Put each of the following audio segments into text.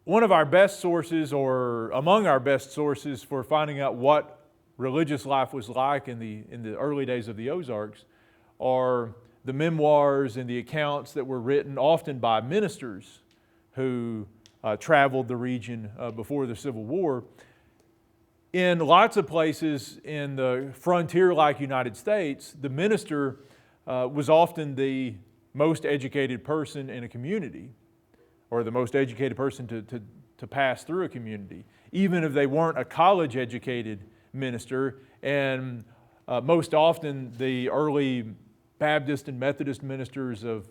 one of our best sources, or among our best sources for finding out what religious life was like in the early days of the Ozarks, are the memoirs and the accounts that were written often by ministers who traveled the region before the Civil War. In lots of places in the frontier-like United States, the minister was often the most educated person in a community, or the most educated person to pass through a community, even if they weren't a college-educated minister. And most often the early Baptist and Methodist ministers of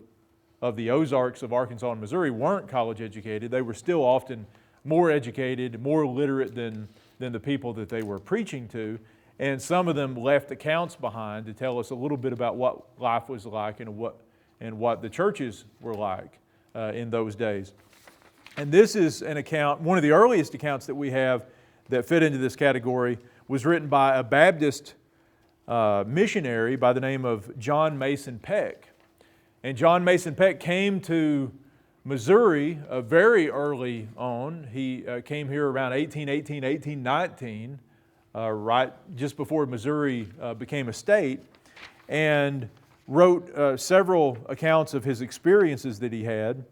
the Ozarks of Arkansas and Missouri weren't college-educated. They were still often more educated, more literate than the people that they were preaching to. And some of them left accounts behind to tell us a little bit about what life was like and what the churches were like in those days. And this is an account, one of the earliest accounts that we have that fit into this category was written by a Baptist missionary by the name of John Mason Peck. And John Mason Peck came to Missouri very early on. He came here around 1818, 1819, right just before Missouri became a state, and wrote several accounts of his experiences that he had.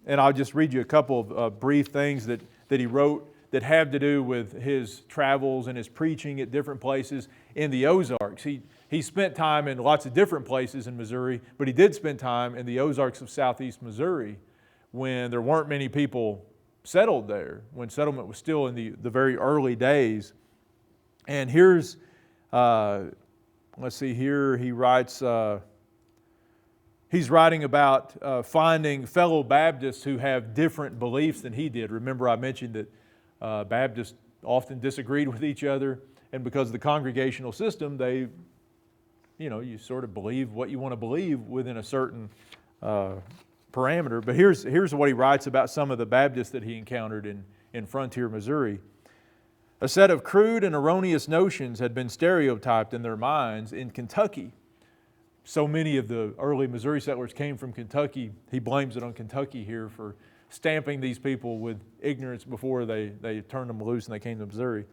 And I'll just read you a couple of brief things that he wrote that have to do with his travels and his preaching at different places in the Ozarks. He spent time in lots of different places in Missouri, but he did spend time in the Ozarks of southeast Missouri when there weren't many people settled there, when settlement was still in the very early days. And here's, let's see here, he writes, he's writing about finding fellow Baptists who have different beliefs than he did. Remember I mentioned that Baptists often disagreed with each other, and because of the congregational system, you sort of believe what you want to believe within a certain parameter. But here's what he writes about some of the Baptists that he encountered in frontier Missouri. A set of crude and erroneous notions had been stereotyped in their minds in Kentucky. So many of the early Missouri settlers came from Kentucky. He blames it on Kentucky here for stamping these people with ignorance before they turned them loose and they came to Missouri.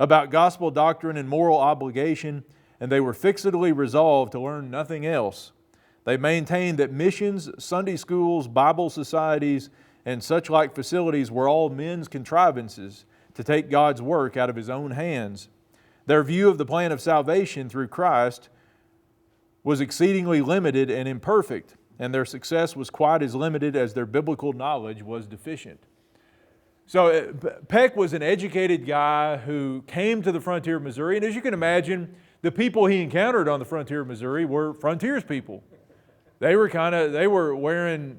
About gospel doctrine and moral obligation, and they were fixedly resolved to learn nothing else. They maintained that missions, Sunday schools, Bible societies, and such like facilities were all men's contrivances to take God's work out of His own hands. Their view of the plan of salvation through Christ was exceedingly limited and imperfect, and their success was quite as limited as their biblical knowledge was deficient. So Peck was an educated guy who came to the frontier of Missouri, and as you can imagine, the people he encountered on the frontier of Missouri were frontiers people. They were wearing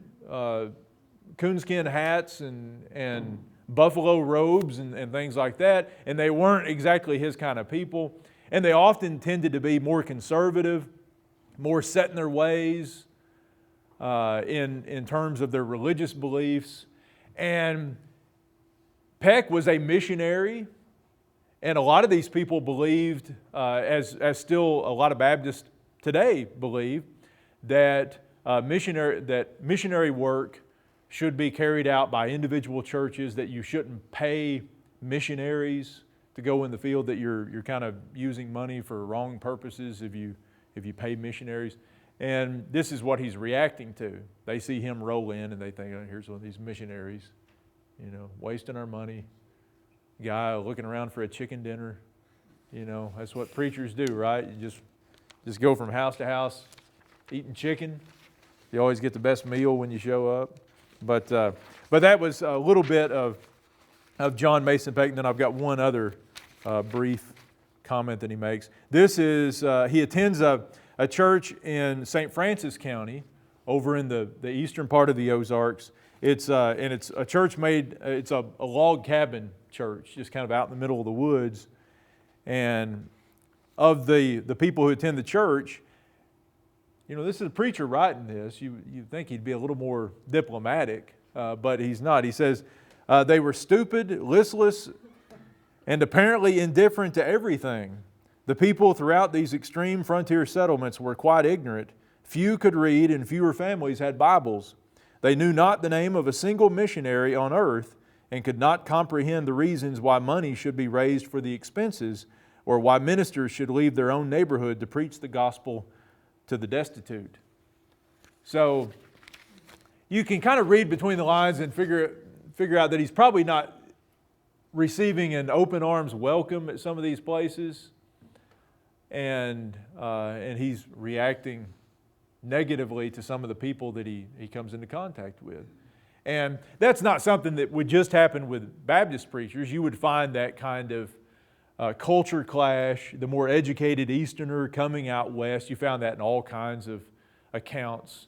coonskin hats and buffalo robes and things like that, and they weren't exactly his kind of people. And they often tended to be more conservative, more set in their ways in terms of their religious beliefs. And Peck was a missionary, and a lot of these people believed, as still a lot of Baptists today believe, that missionary work should be carried out by individual churches, that you shouldn't pay missionaries to go in the field, that you're kind of using money for wrong purposes if you pay missionaries. And this is what he's reacting to. They see him roll in and they think, oh, here's one of these missionaries, wasting our money. Guy looking around for a chicken dinner. That's what preachers do, right? You just go from house to house eating chicken. You always get the best meal when you show up. But that was a little bit of John Mason Peck. And then I've got one other brief comment that he makes. This is, he attends a church in St. Francis County over in the eastern part of the Ozarks. It's a church it's a log cabin church, just kind of out in the middle of the woods. And of the people who attend the church, this is a preacher writing this. You'd think he'd be a little more diplomatic, but he's not. He says, they were stupid, listless, and apparently indifferent to everything. The people throughout these extreme frontier settlements were quite ignorant. Few could read, and fewer families had Bibles. They knew not the name of a single missionary on earth, and could not comprehend the reasons why money should be raised for the expenses or why ministers should leave their own neighborhood to preach the gospel to the destitute. So you can kind of read between the lines and figure out that he's probably not receiving an open arms welcome at some of these places, and he's reacting negatively to some of the people that he comes into contact with. And that's not something that would just happen with Baptist preachers. You would find that kind of culture clash, the more educated Easterner coming out west. You found that in all kinds of accounts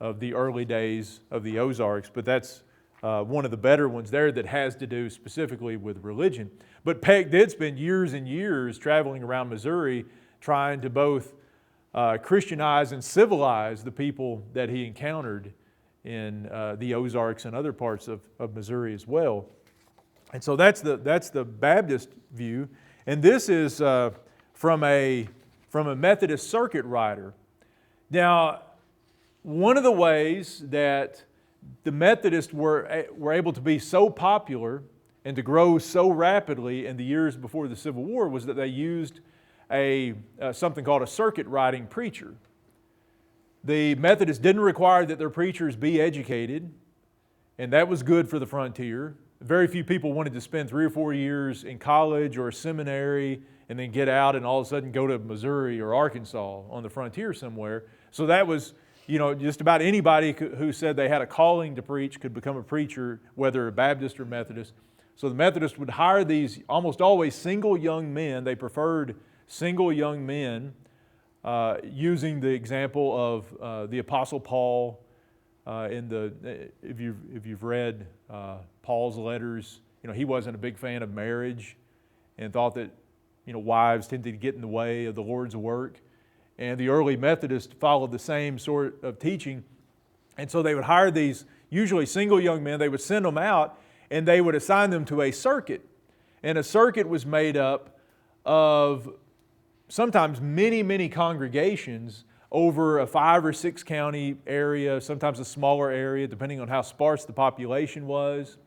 of the early days of the Ozarks, but that's one of the better ones there that has to do specifically with religion. But Peck did spend years and years traveling around Missouri trying to both Christianize and civilize the people that he encountered in the Ozarks and other parts of Missouri as well. And so that's the Baptist view. And this is from a Methodist circuit writer. Now, one of the ways that the Methodists were able to be so popular and to grow so rapidly in the years before the Civil War was that they used something called a circuit riding preacher. The Methodists didn't require that their preachers be educated, and that was good for the frontier. Very few people wanted to spend 3 or 4 years in college or a seminary and then get out and all of a sudden go to Missouri or Arkansas on the frontier somewhere. So that was, just about anybody who said they had a calling to preach could become a preacher, whether a Baptist or Methodist. So the Methodists would hire these almost always single young men. They preferred single young men, using the example of the Apostle Paul. If you've read Paul's letters, he wasn't a big fan of marriage and thought that wives tended to get in the way of the Lord's work. And the early Methodists followed the same sort of teaching. And so they would hire these usually single young men. They would send them out and they would assign them to a circuit. And a circuit was made up of sometimes many, many congregations over a 5 or 6 county area, sometimes a smaller area, depending on how sparse the population was.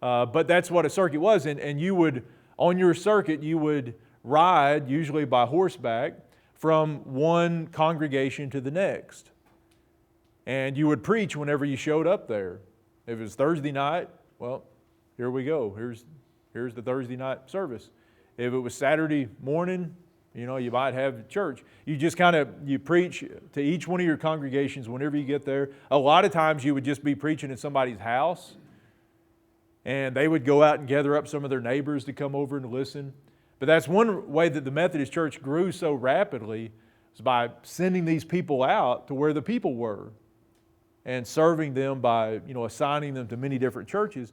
But that's what a circuit was. And you would, on your circuit, you would ride, usually by horseback, from one congregation to the next. And you would preach whenever you showed up there. If it was Thursday night, well, here we go. Here's the Thursday night service. If it was Saturday morning, you might have church. You just you preach to each one of your congregations whenever you get there. A lot of times you would just be preaching in somebody's house, and they would go out and gather up some of their neighbors to come over and listen. But that's one way that the Methodist Church grew so rapidly, is by sending these people out to where the people were and serving them by, assigning them to many different churches.